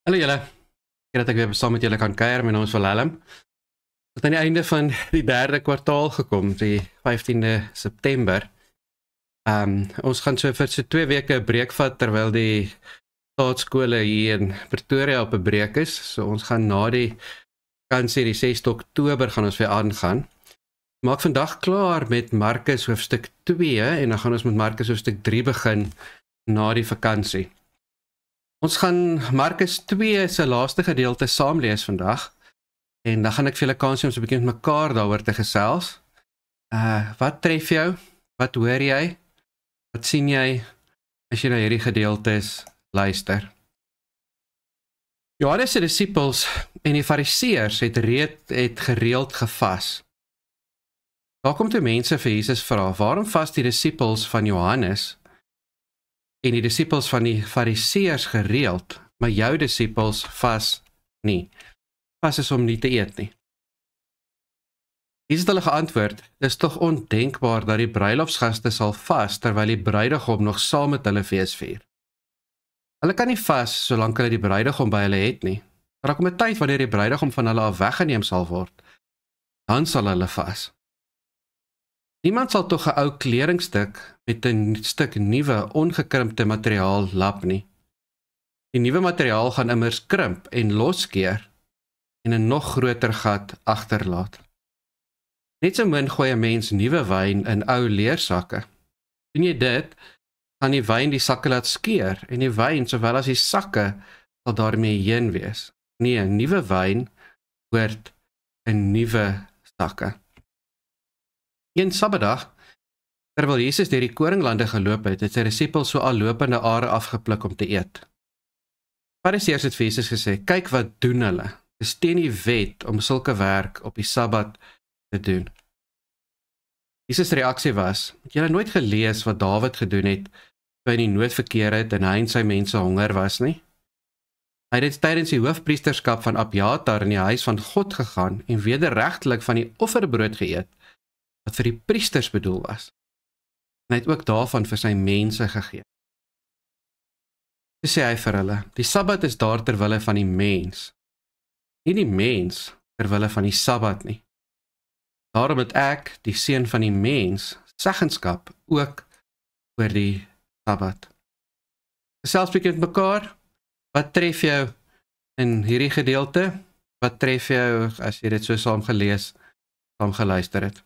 Hallo julle, ek dat ek weer saam met julle kan kuier. My naam is Willem. Tot aan die einde van die derde kwartaal gekom, die 15de September. Ons gaan so vir so 2 weke 'n breek vat terwyl die staatskole hier in Pretoria op 'n breek is. So ons gaan na die vakansie, die 6de Oktober gaan ons weer aangaan. Maak vandag klaar met Markus hoofstuk 2 en dan gaan ons met Markus hoofstuk 3 begin na die vakansie. Ons gaan Markus 2 se laaste gedeelte saam lees vandag en dan gaan ek vir julle kans gee om so 'n bietjie met mekaar daaroor te gesels. Wat tref jou? Wat hoor jy? Wat sien jy as jy na hierdie gedeeltes luister? Johannes se disippels en die fariseërs het gereeld gevas. Daar kom toe mense vir Jesus vra, waarom vas die disippels van Johannes en die disippels van die fariseërs gereeld, maar jou disippels vas nie? Vas is om nie te eet nie. Jesus het hulle geantwoord, dis tog ondenkbaar dat die bruilofsgaste sal vas terwyl die bruidegom nog saam met hulle fees vier. Hulle kan nie vas solank hulle die bruidegom by hulle het nie. Maar daar kom 'n tyd wanneer die bruidegom van hulle af weggeneem sal word. Dan sal hulle vas. Niemand sal tog 'n ou kledingstuk met 'n stuk nuwe, ongekrimpte materiaal lap nie. Die nuwe materiaal gaan immers krimp en losskeer en 'n nog groter gat agterlaat. Net so min gooi 'n mens nuwe wyn in ou leersakke. Doen jy dit, gaan die wyn die sakke laat skeur en die wyn sowel as die sakke sal daarmee heen wees. Nee, 'n nuwe wyn hoort 'n nuwe sakke. Een Sabbatdag, terwyl Jesus deur die koringlande geloop het sy disippels so al lopende are afgepluk om te eet. Fariseërs het vir Jesus gesê, kyk wat doen hulle. Dis teen die wet om sulke werk op die Sabbat te doen. Jesus' reaksie was, het julle nooit gelees wat Dawid gedoen het toe hy in die nood verkeer het en hy en sy mense honger was nie? Hy het tydens die hoofpriesterskap van Abjatar in die huis van God gegaan en wederregtelik van die offerbrood geëet wat vir die priesters bedoel was. En hy het ook daarvan vir sy mense gegee. Toe sê hy vir hulle, die Sabbat is daar ter wille van die mens, nie die mens ter wille van die Sabbat nie. Daarom het ek, die seun van die mens, seggenskap ook oor die Sabbat. Gesels bietjie met mekaar, wat tref jou in hierdie gedeelte? Wat tref jou as jy dit so saam gelees, saam geluister het?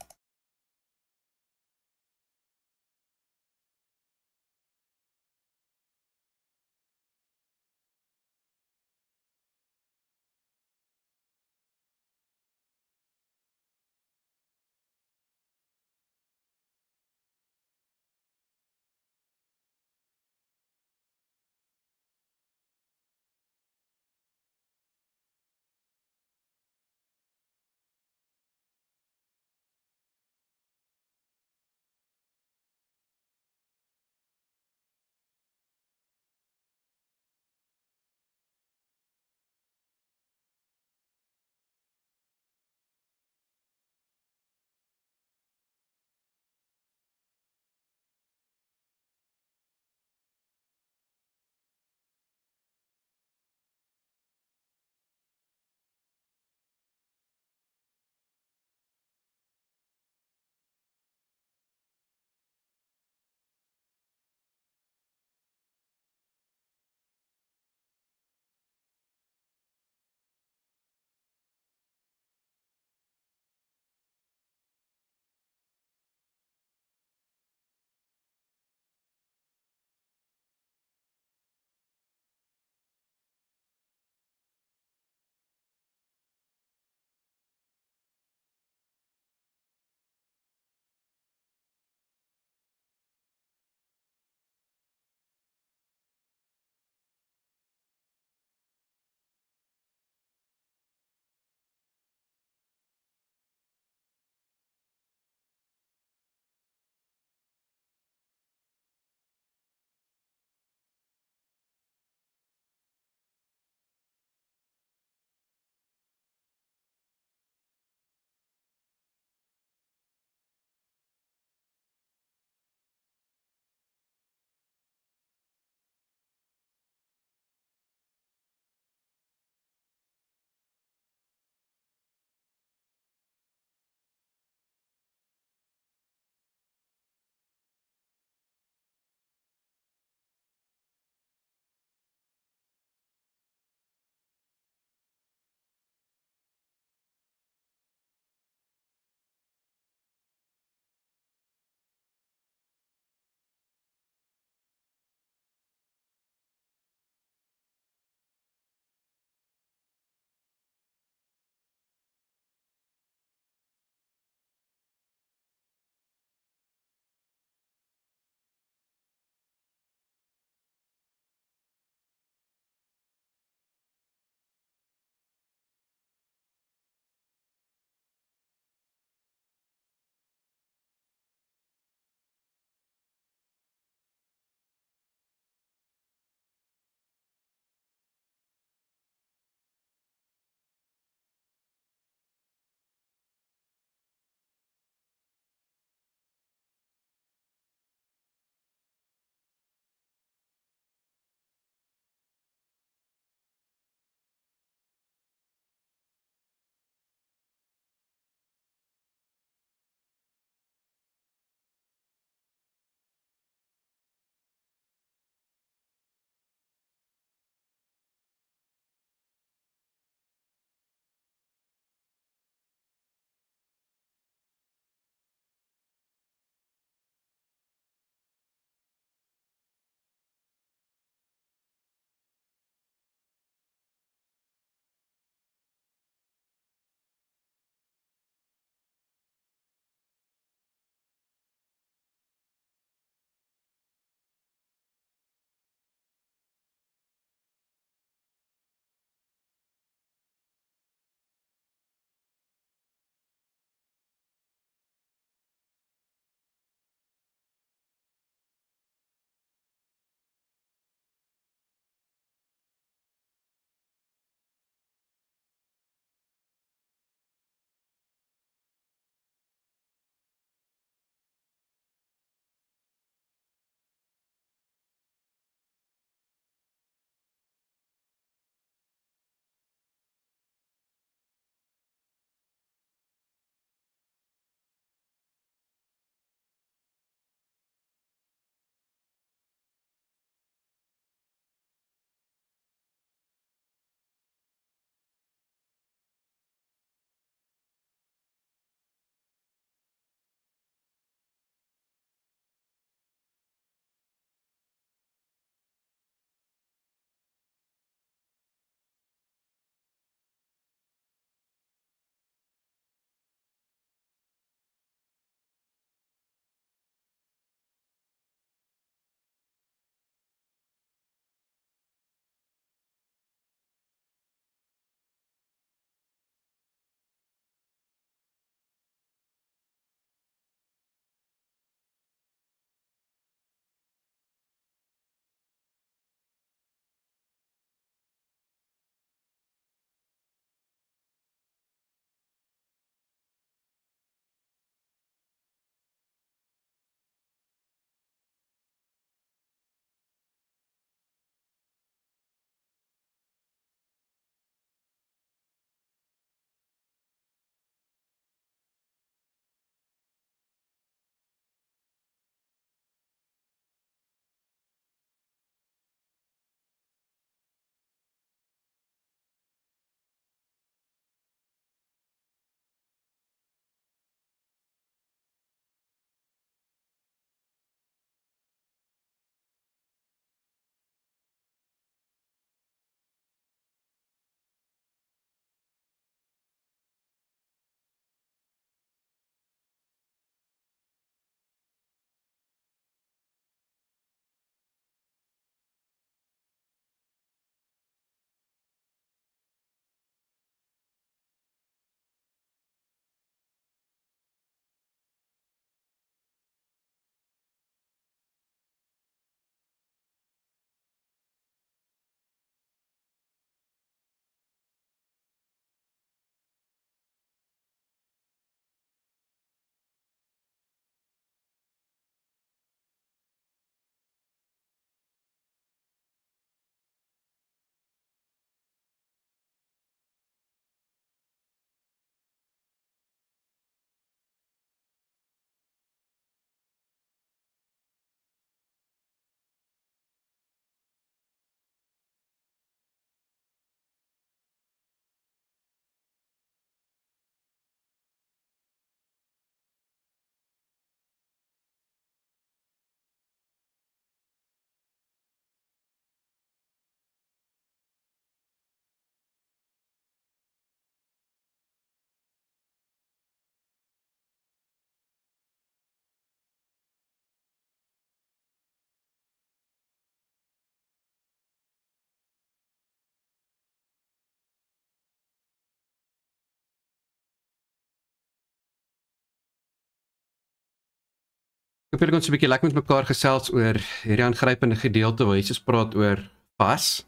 Ek wil ons 'n bietjie lekker met mekaar gesels oor hierdie aangrypende gedeelte waar Jesus praat oor vas.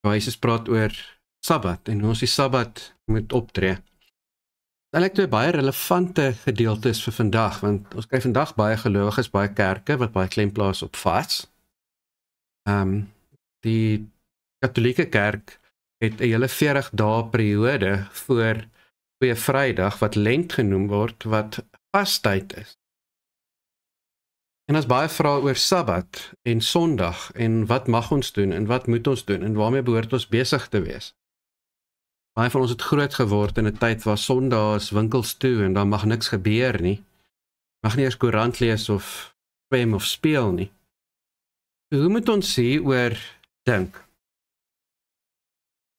Waar Jesus praat oor Sabbat en hoe ons die Sabbat moet optree. Eintlik twee baie relevante gedeeltes vir vandag, want ons kry vandag baie gelowiges, baie kerke wat baie klem plaas op vas. Die Katolieke kerk het 'n hele 40 dae periode voor Goeie Vrydag wat Lent genoem word, wat vastyd is. En as baie vra oor Sabbat en Sondag en wat mag ons doen en wat moet ons doen en waarmee behoort ons besig te wees. Baie van ons het groot geword in 'n tyd waar Sondae is winkels toe en dan mag niks gebeur nie. Mag nie eers koerant lees of swem of speel nie. Hoe moet ons hieroor dink?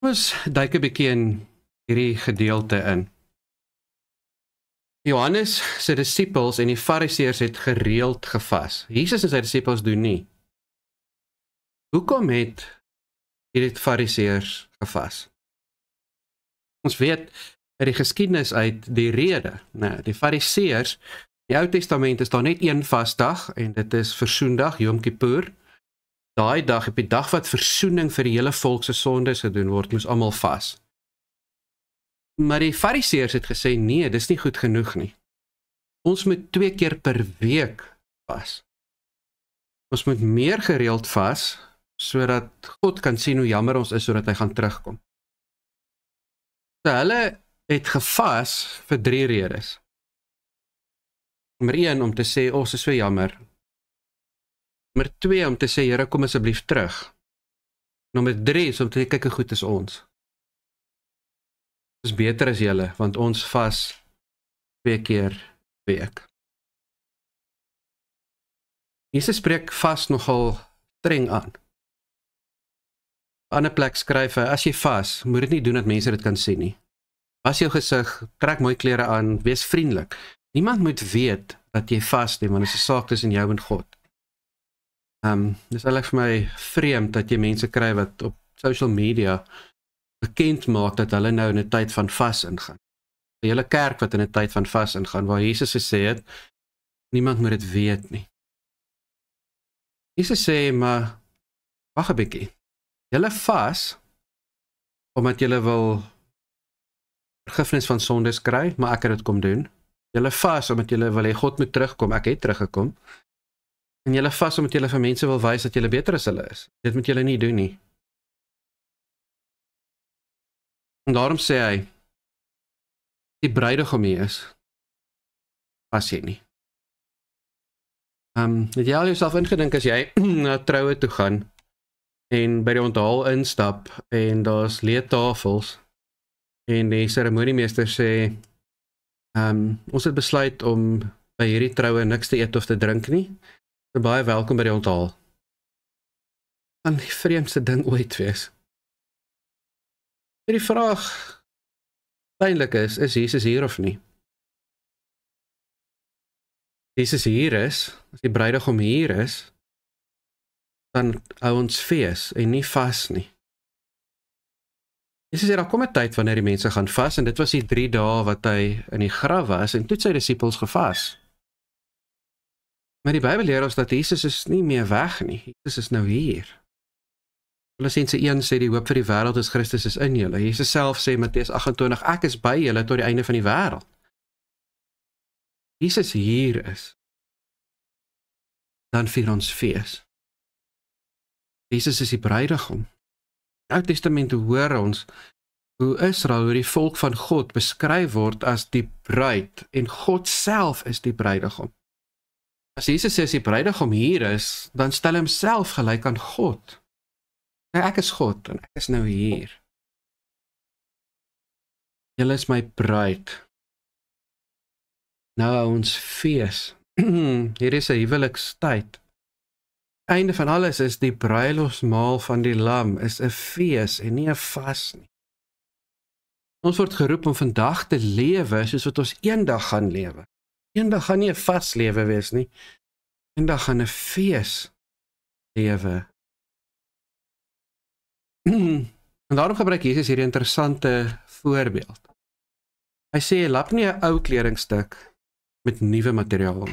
Ons duik 'n bietjie in hierdie gedeelte in. Johannes se disippels en die Fariseërs het gereeld gevas. Jesus en sy disippels doen nie. Hoekom het hierdie Fariseërs gevas? Ons weet uit die geskiedenis uit die rede. Die Fariseërs, in die Ou Testament is daar net een vasdag en dit is Versoendag, Yom Kippur. Daai dag, op die dag wat versoening vir die hele volk se sondes gedoen word, moes almal vas. Maar die Fariseërs het gesê, nee, dis nie goed genoeg nie. Ons moet 2 keer per week vas. Ons moet meer gereeld vas, sodat God kan sien hoe jammer ons is, sodat hy gaan terugkom. So hulle het gevas vir 3 redes. Nommer 1, om te sê, ons is so jammer. Nommer 2, om te sê, Here, kom asseblief terug. Nommer 3 is om te sê, kyk hoe goed is ons. Is beter as julle, want ons vas 2 keer per week. Jesus spreek vas nogal streng aan. Op 'n ander plek skryf hy, as jy vas, moet dit nie doen dat mense dit kan sien nie. Was jou gesig, trek mooi klere aan, wees vriendelik. Niemand moet weet dat jy vas nie, want dit is 'n saak tussen jou en God. Dis eintlik vir my vreemd dat jy mense kry wat op social media bekend maak dat hulle nou in 'n tyd van vas ingaan. Die hele kerk wat in 'n tyd van vas ingaan, waar Jesus gesê het, niemand moet dit weet nie. Jesus sê, maar, wag 'n bietjie, julle vas, omdat julle wil vergifnis van sondes kry, maar ek het dit kom doen. Julle vas, omdat julle wil hê God moet terugkom, ek het teruggekom. En julle vas, omdat julle vir mense wil wys dat julle beter as hulle is. Dit moet julle nie doen nie. En daarom sê hy, die bruidegom hier is, vas jy nie. Het jy al jouself ingedink as jy na troue toe gaan, en by die onthaal instap, en daar's leë tafels, en die seremoniemeester sê, ons het besluit om by hierdie troue niks te eet of te drink nie, baie welkom by die onthaal. Kan die vreemdste ding ooit wees. Die vraag eintlik is Jesus hier of nie? Jesus hier is, as die bruidegom hier is, dan hou ons fees en nie vas nie. Jesus sê, daar kom 'n tyd wanneer die mense gaan vas, en dit was die 3 dae wat hy in die graf was, en toe het sy disippels gevas. Maar die Bybel leer ons dat Jesus is nie meer weg nie, Jesus is nou hier. Kolossense 1 sê, die hoop vir die wêreld is Christus is in julle. Jesus self sê, Matteus 28, ek is by julle tot die einde van die wêreld. Jesus hier is, dan vier ons fees. Jesus is die bruidegom. In die Ou Testament hoor ons hoe Israel, hoe die volk van God beskryf word as die bruid, en God self is die bruidegom. As Jesus sê as die bruidegom hier is, dan stel hy homself gelyk aan God. Ek is God, en ek is nou hier. Julle is my bruid. Nou hou ons fees. Hier is 'n huwelikstyd. Einde van alles is die bruilofsmaal van die lam, is 'n fees en nie 'n vas nie. Ons word geroep om vandag te lewe soos wat ons eendag gaan lewe. Eendag gaan nie 'n vas lewe wees nie. Eendag gaan 'n fees lewe. En daarom gebruik Jesus hierdie interessante voorbeeld. Hy sê, lap nie 'n ou kledingstuk met nuwe materiaal.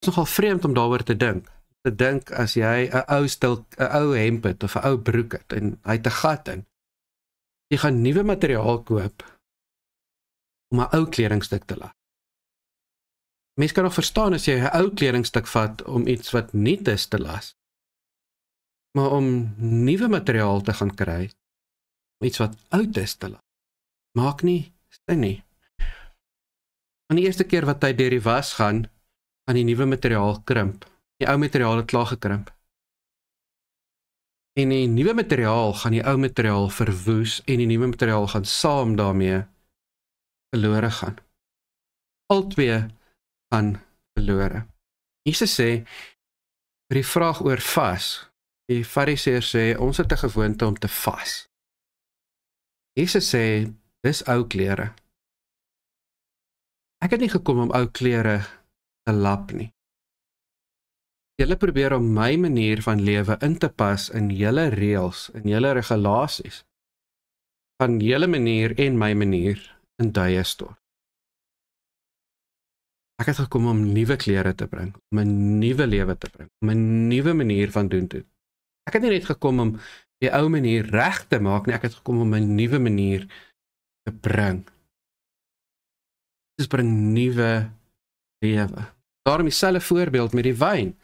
is nogal vreemd om daaroor te dink. Te dink as jy 'n ou hemp het of 'n ou broek het en hy het 'n gat in. Jy gaan nuwe materiaal koop om 'n ou kledingstuk te laat. Mens kan nog verstaan as jy 'n ou kledingstuk vat om iets wat nuut is te las. Maar om nuwe materiaal te gaan kry, om iets wat oud is te las, maak nie sin nie. Aan die eerste keer wat hy deur die was gaan die nuwe materiaal krimp. Die ou materiaal het klaar gekrimp. En die nuwe materiaal gaan die ou materiaal verwoes en die nuwe materiaal gaan saam daarmee verlore gaan. Albei gaan verlore. Jesus sê, vir die vraag oor vas, die Fariseërs sê, ons het 'n gewoonte om te vas. Jesus sê, dis ou klere. Ek het nie gekom om ou klere te lap nie. Julle probeer om my manier van lewe in te pas in julle reëls, in julle regulasies, van julle manier en my manier in duie stort. Ek het gekom om nuwe klere te bring, om 'n nuwe lewe te bring, om 'n nuwe manier van doen te. Ek het nie net gekom om die ou manier reg te maak nie, ek het gekom om 'n nuwe manier te bring. Dis bring nuwe lewe. Daarom dieselfde voorbeeld met die wyn.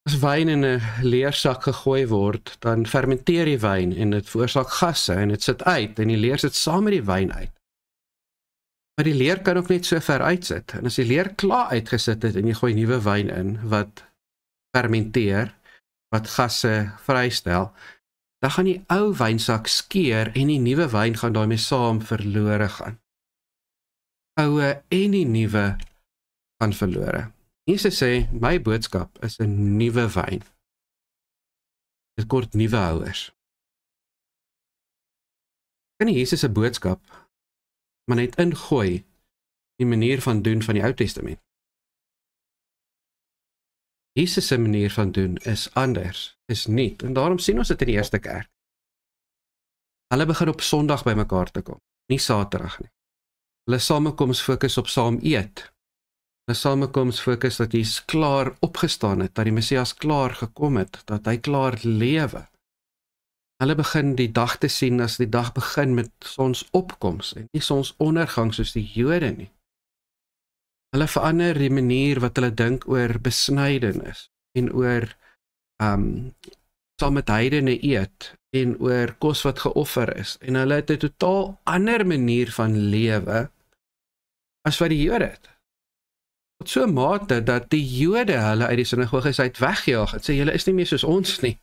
As wyn in 'n leersak gegooi word, dan fermenteer die wyn en dit veroorsaak gasse en dit sit uit en die leer sit saam met die wyn uit. Maar die leer kan ook net so ver uitsit. En as die leer klaar uitgesit het en jy gooi nuwe wyn in wat fermenteer, wat gasse vrystel, dan gaan die ou wynsak skeur en die nuwe wyn gaan daarmee saam verlore gaan. Oue en die nuwe gaan verlore. Jesus sê, my boodskap is 'n nuwe wyn. Dit kort nuwe houers. Kan nie Jesus 'n boodskap, maar net ingooi die manier van doen van die Ou Testament. Jesus se manier van doen is anders, is nuut, en daarom sien ons dit in die eerste kerk. Hulle begin op Sondag by mekaar te kom, nie Saterdag nie. Hulle samekoms fokus op saam eet. Hulle samekoms fokus dat Jesus klaar opgestaan het, dat die Messias klaar gekom het, dat hy klaar lewe. Hulle begin die dag te sien as die dag begin met sonsopkoms en nie sonsondergang soos die Jode nie. Hulle verander die manier wat hulle dink oor besnydenis en oor saam met heidene eet en oor kos wat geoffer is. En hulle het 'n totaal ander manier van lewe as wat die Jode het. Tot so 'n mate dat die Jode hulle uit die sinagoges uit weggejaag het, sê julle is nie meer soos ons nie.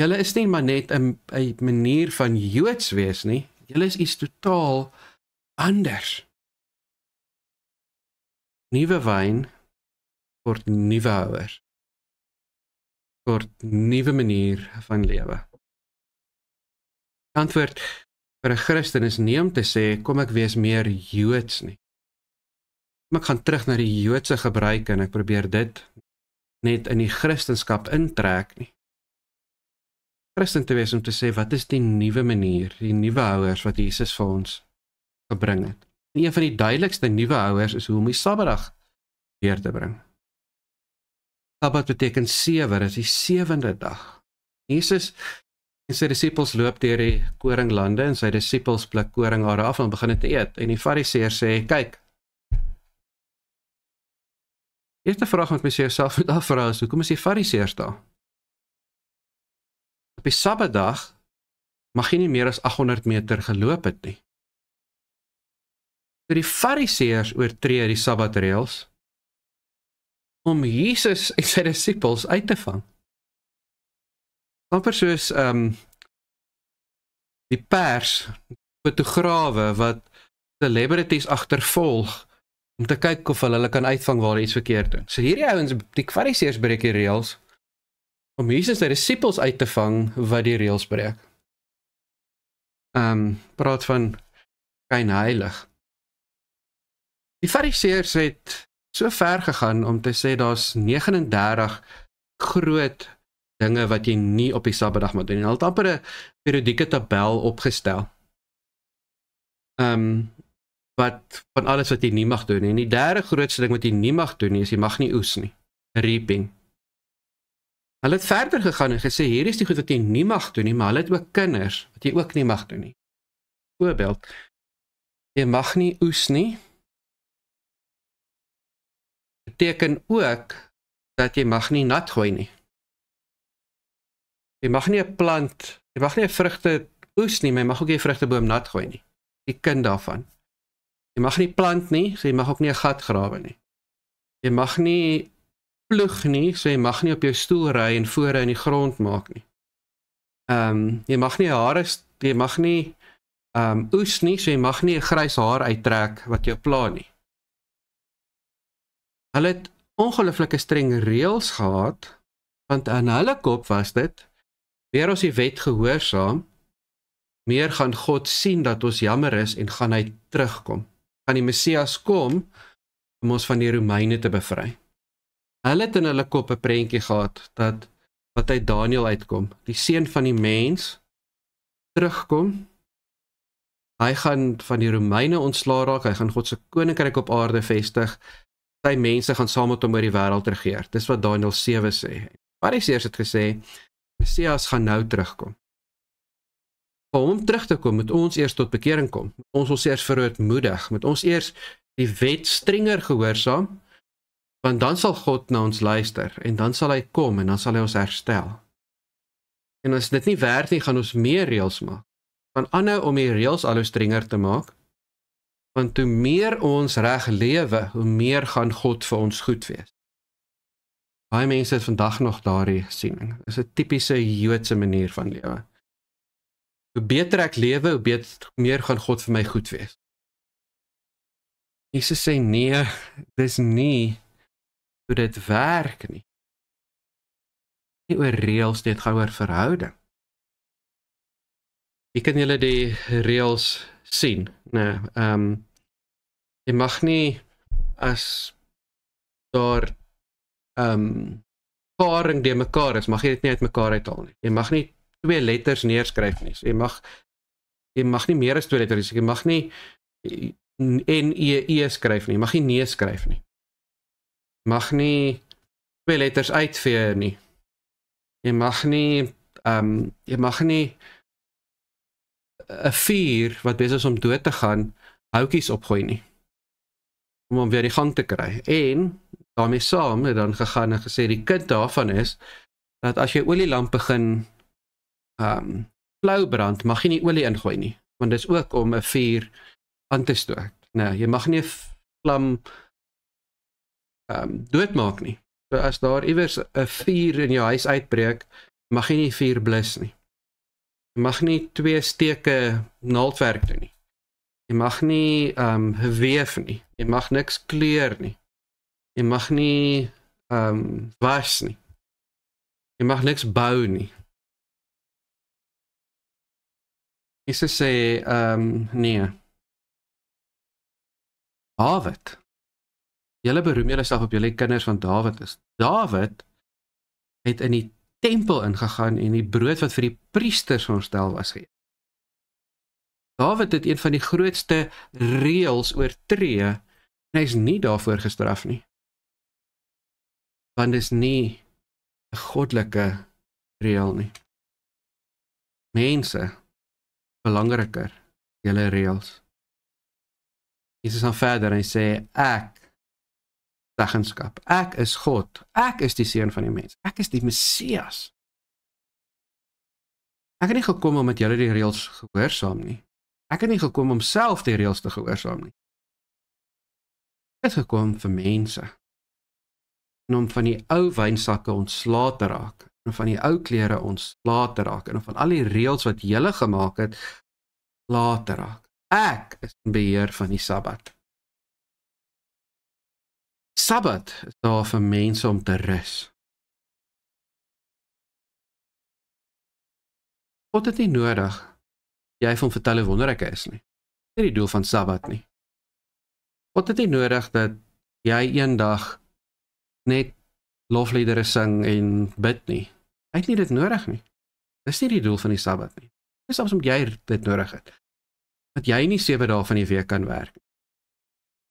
Julle is nie maar net 'n manier van Joods wees nie, julle is iets totaal anders. Nuwe wyn word nuwe houers, word nuwe manier van lewe. Antwoord vir 'n Christen is nie om te sê, kom ek wees meer Joods nie. Kom ek gaan terug na die Joodse gebruike en ek probeer dit net in die Christenskap intrek nie. Christen te wees om te sê, wat is die nuwe manier, die nuwe houers wat Jesus vir ons gebring het. En een van die duidelikste nuwe houers is hoe om die Sabbatdag weer te bring. Sabbat beteken 7, dit is die 7de dag. Jesus en sy disippels loop deur die koringlande en sy disippels pluk koringare af en begin te eet. En die Fariseërs sê, kyk, eerste vraag wat mens jouself moet afvra is, hoekom is die Fariseërs daar? Op die Sabbatdag mag jy nie meer as 800 meter geloop het nie. So die Fariseërs oortree die Sabbatreëls om Jesus en sy disippels uit te vang. Amper soos die pers, fotograwe wat celebrities agtervolg om te kyk of hulle kan uitvang waar iets verkeerd doen. So hierdie ouens, die Fariseërs breek die reëls om Jesus sy disippels uit te vang wat die reëls breek. Praat van Kain heilig. Die Fariseërs het so ver gegaan om te sê daar's 39 groot dinge wat jy nie op die Sabbatdag moet doen. Hulle het amper 'n periodieke tabel opgestel. van alles wat jy nie mag doen nie. En die derde grootste ding wat jy nie mag doen nie, is jy mag nie oes nie. Reaping. Hulle het verder gegaan en gesê, hier is die goed wat jy nie mag doen nie, maar hulle het ook kinders, wat jy ook nie mag doen nie. Voorbeeld, jy mag nie oes nie, beteken ook, dat jy mag nie nat gooi nie. Jy mag nie 'n plant, jy mag nie 'n vrugte oes nie, maar jy mag ook nie 'n vrugteboom nat gooi nie. Die kind daarvan. Jy mag nie plant nie, so jy mag ook nie 'n gat grawe nie. Jy mag nie ploeg nie, so jy mag nie op jou stoel ry en vore in die grond maak nie. Jy mag nie jy mag nie oes nie, so jy mag nie 'n grys haar uittrek wat jou pla nie. Hulle het ongelooflike streng reëls gehad, want in hulle kop was dit, meer ons die wet gehoorsaam, meer gaan God sien dat ons jammer is en gaan hy terugkom. Gaan die Messias kom om ons van die Romeine te bevry. Hulle het in hulle kop 'n prentjie gehad dat wat uit Daniël uitkom, die seun van die mens terugkom. Hy gaan van die Romeine ontslaa raak, hy gaan God se koninkryk op aarde vestig. Sy mense gaan saam met hom oor die wêreld regeer. Dis wat Daniël 7 sê. Fariseërs het gesê, Messias gaan nou terugkom. Om hom terug te kom, moet ons eers tot bekering kom. Ons wil eers verootmoedig, moet ons eers die wet strenger gehoorsaam, want dan sal God na ons luister, en dan sal hy kom, en dan sal hy ons herstel. En as dit nie werk nie, gaan ons meer reëls maak. Van aanhou om die reëls al hoe strenger te maak, want hoe meer ons reg lewe, hoe meer gaan God vir ons goed wees. Baie mense het vandag nog daardie siening. Dit is 'n tipiese Joodse manier van lewe. Hoe beter ek lewe, hoe meer gaan God vir my goed wees. Jesus sê nee, dis nie hoe dit werk nie. Nie oor reëls, dit gaan oor verhouding. Hier kan julle die reëls sien. Nee, jy mag nie as daar paring deur mekaar is, mag jy dit nie uit mekaar uithaal nie. Jy mag nie 2 letters neerskryf nie. So jy mag nie meer as 2 letters, jy mag nie N-E-E skryf nie, jy mag nie nee skryf nie. Jy mag nie 2 letters uitvee nie. Jy mag nie 'n vuur wat besig is om dood te gaan, houtjies opgooi nie. Om hom weer die gang te kry. En daarmee saam het dan gegaan en gesê, die kind daarvan is, dat as jy olielamp begin flou brand, mag jy nie olie ingooi nie, want dit is ook om 'n vuur aan te stoot. Nee, jy mag nie 'n vlam doodmaak nie. So as daar iewers 'n vuur in jou huis uitbreek, mag jy nie vuur blus nie. Jy mag nie 2 steke naaldwerk doen nie. Jy mag nie weef nie. Jy mag niks kleur nie. Jy mag nie was nie. Jy mag niks bou nie. Jesus sê, nee. Dawid. Julle beroem julleself op julle kinders van Dawid is. Dawid het in die tempel ingegaan en die brood wat vir die priesters veronderstel was geëet. Dawid het een van die grootste reëls oortree en hy is nie daarvoor gestraf nie. Want dit is nie 'n goddelike reël nie. Mense belangriker, julle reëls. Jesus gaan verder en hy sê, ek seggenskap, ek is God, ek is die seun van die mens, ek is die Messias. Ek het nie gekom om met julle die reëls gehoorsaam nie. Ek het nie gekom om self die reëls te gehoorsaam nie. Ek het gekom vir mense. En om van die ou wynsakke ontslae te raak, en om van die ou klere ontslae te raak, en om van al die reëls wat julle gemaak het, ontslae te raak. Ek is in beheer van die Sabbat. Sabbat is daar vir mense om te rus. God het nie nodig jy vir hom vertel hoe wonderryk hy is nie. Dit is nie die doel van Sabbat nie. God het nie nodig dat jy eendag net lofliedere sing en bid nie. Hy het nie dit nodig nie. Dis nie die doel van die Sabbat nie. Dis soms omdat jy dit nodig het. Dat jy nie 7 dae van die week kan werk.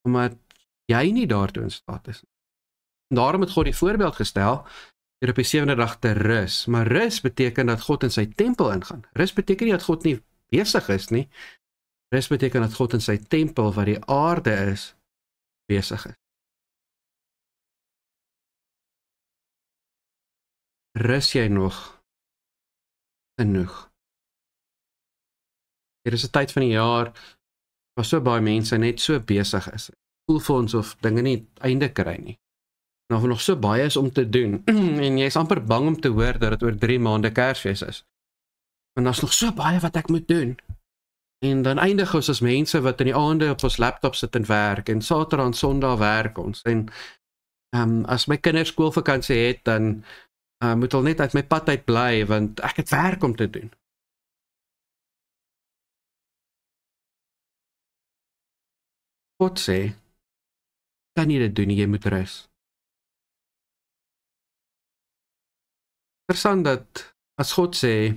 omdat jy nie daartoe in staat is. En daarom het God die voorbeeld gestel, deur op die 7de dag te rus. Maar rus beteken dat God in sy tempel ingaan. Rus beteken nie dat God nie besig is nie. Rus beteken dat God in sy tempel, wat die aarde is, besig is. Rus jy nog genoeg? Hier is 'n tyd van die jaar waar so baie mense net so besig is. Voel vir ons of dinge nie einde kry nie. En of er nog so baie is om te doen. En jy is amper bang om te hoor dat dit oor 3 maande Kersfees is. Want daar's nog so baie wat ek moet doen. En dan eindig ons as mense wat in die aande op ons laptop sit en werk, en Saterdag en Sondag werk ons. En as my kinders skoolvakansie het, dan moet hulle net uit my pad uit bly, want ek het werk om te doen. God sê, kan nie dit doen nie, jy moet rus. Interessant dat as God sê,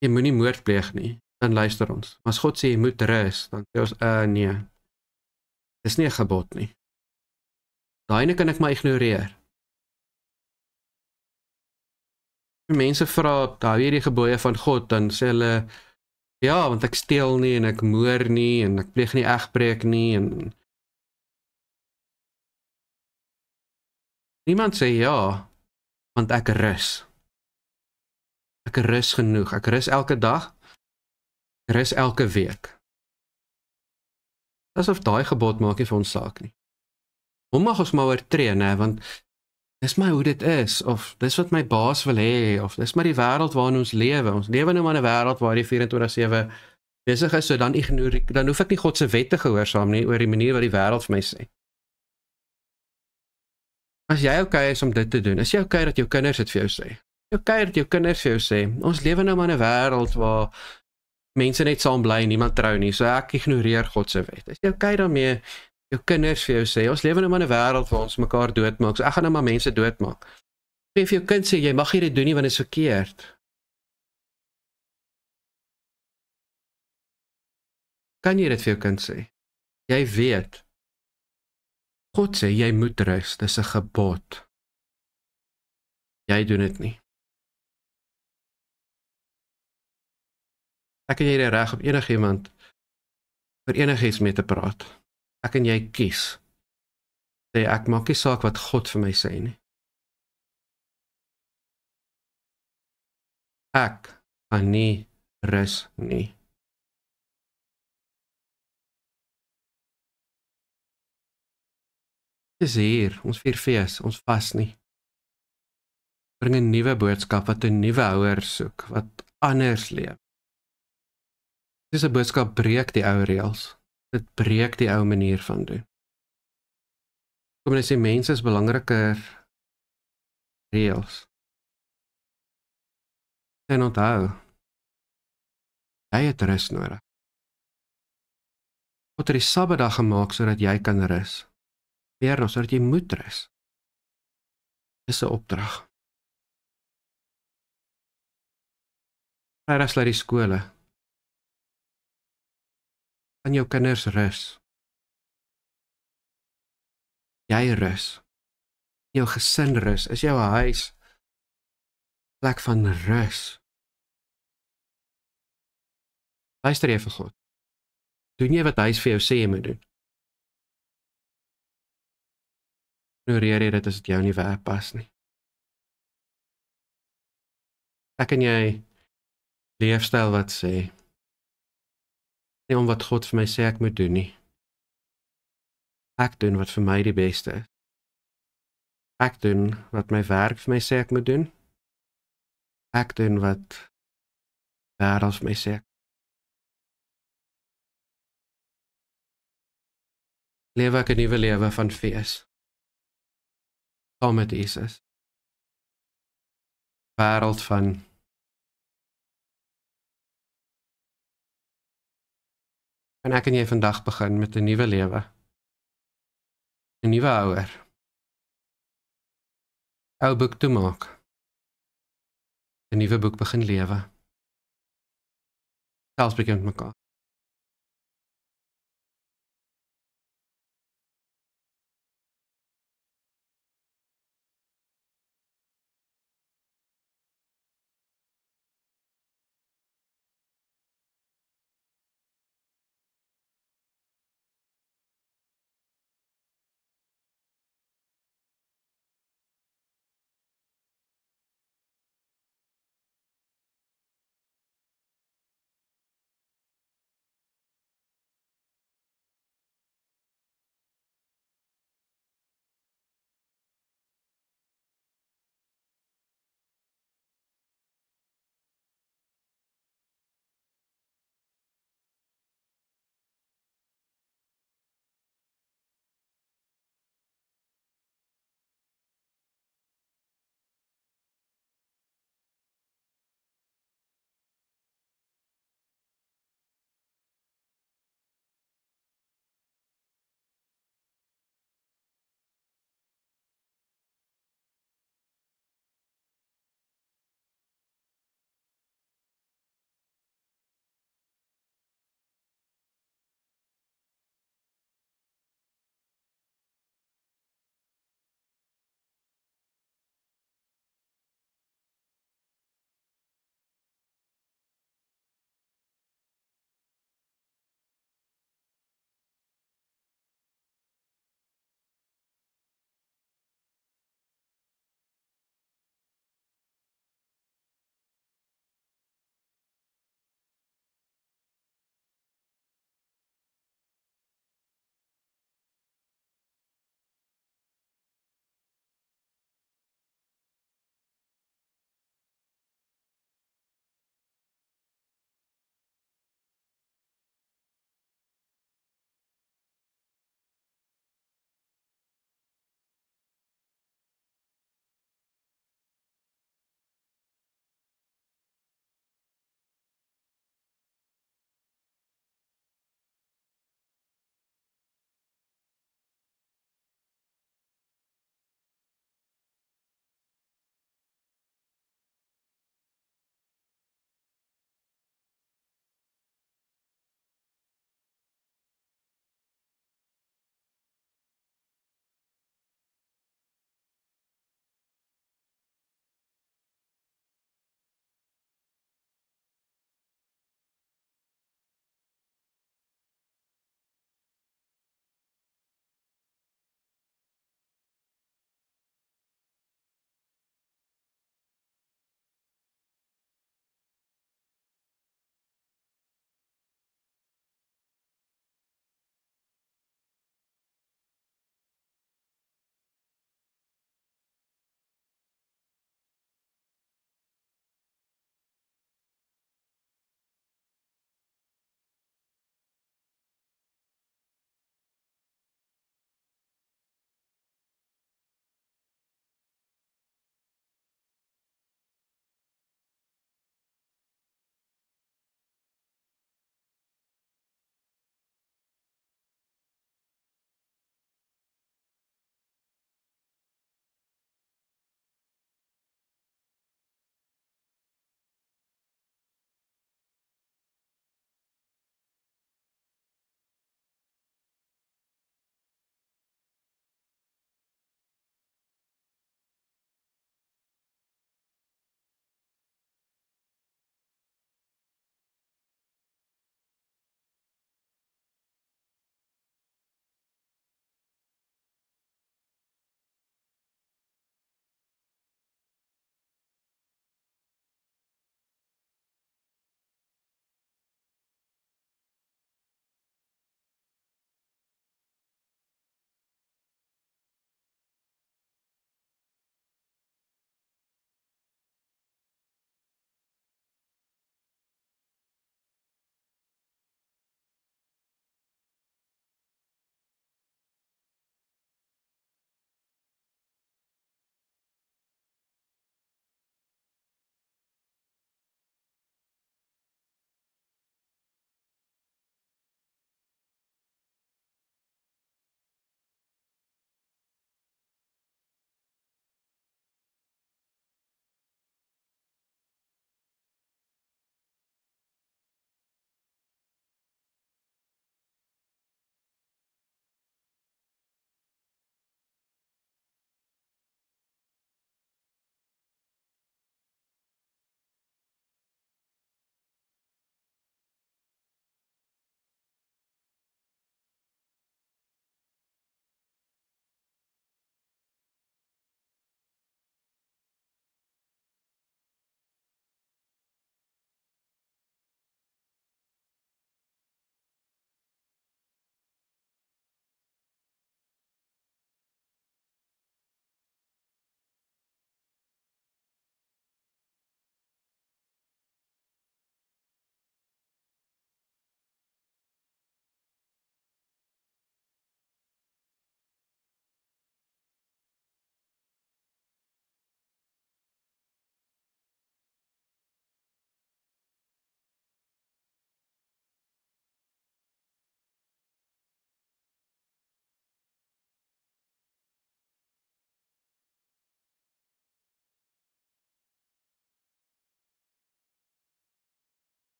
jy moenie moord pleeg nie, dan luister ons. Maar as God sê, jy moet rus, dan sê ons, nee, dis nie 'n gebod nie. Daai kan ek maar ignoreer. Mense vra, hou jy die gebooie van God, dan sê hulle, ja, want ek steel nie, en ek moor nie, en ek pleeg nie egbreek nie, en niemand sê ja, want ek rus. Ek rus genoeg, ek rus elke dag, ek rus elke week. Asof daai gebod maak nie vir ons saak nie. Hoe mag ons maar oortree, né, want dis maar hoe dit is, of dis wat my baas wil hê, of dis maar die wêreld waarin ons lewe. Ons lewe nou maar in 'n wêreld waar die 24/7 besig is, so dan hoef ek nie God se wette gehoorsaam nie oor die manier wat die wêreld vir my sê. As jy okay is om dit te doen, is jy okay dat jou kinders dit vir jou sê? Okay dat jou kinders vir jou sê, ons lewe nou maar in 'n wêreld waar mense net saam bly en niemand trou nie, so ek ignoreer God se wet. Is jy okay daarmee jou kinders vir jou sê, ons lewe nou maar in 'n wêreld waar ons mekaar doodmaak, so ek gaan nou maar mense doodmaak. Jy vir jou kind sê, jy mag nie dit doen nie want dit is verkeerd. Kan jy dit vir jou kind sê? Jy weet, God sê, jy moet rus, dis 'n gebod. Jy doen dit nie. Ek en jy het die reg op enigiemand vir enigiets mee te praat. Ek en jy kies. Sê, ek maak nie saak wat God vir my sê nie. Ek gaan nie rus nie. Dis hier, ons vier fees, ons vas nie. Bring 'n nuwe boodskap wat 'n nuwe houer soek, wat anders leef. Dis 'n boodskap breek die ou reëls. Dit breek die ou manier van doen. Kom ons sê mense is belangriker reëls. En onthou, jy het rus nodig. God het die Sabbatdag gemaak sodat jy kan rus. Weer nog, sodat jy moet rus. Dis 'n opdrag. Vrydag sluit die skole. Kan jou kinders rus. Jy rus. Jou gesin rus. Is jou huis plek van rus. Luister jy vir God? Doen jy wat hy vir jou sê jy moet doen? Ignoreer jy dit as dit jou nie werk pas nie? Ek en jy leefstyl wat sê, nie om wat God vir my sê ek moet doen nie. Ek doen wat vir my die beste is. Ek doen wat my werk vir my sê ek moet doen. Ek doen wat wêreld vir my sê. Lewe ek 'n nuwe lewe van fees. Saam met Jesus. Wêreld van en ek en jy vandag begin met 'n nuwe lewe. 'n Nuwe houer. Ou boek toemaak. 'n Nuwe boek begin lewe. Selfs begin met mekaar.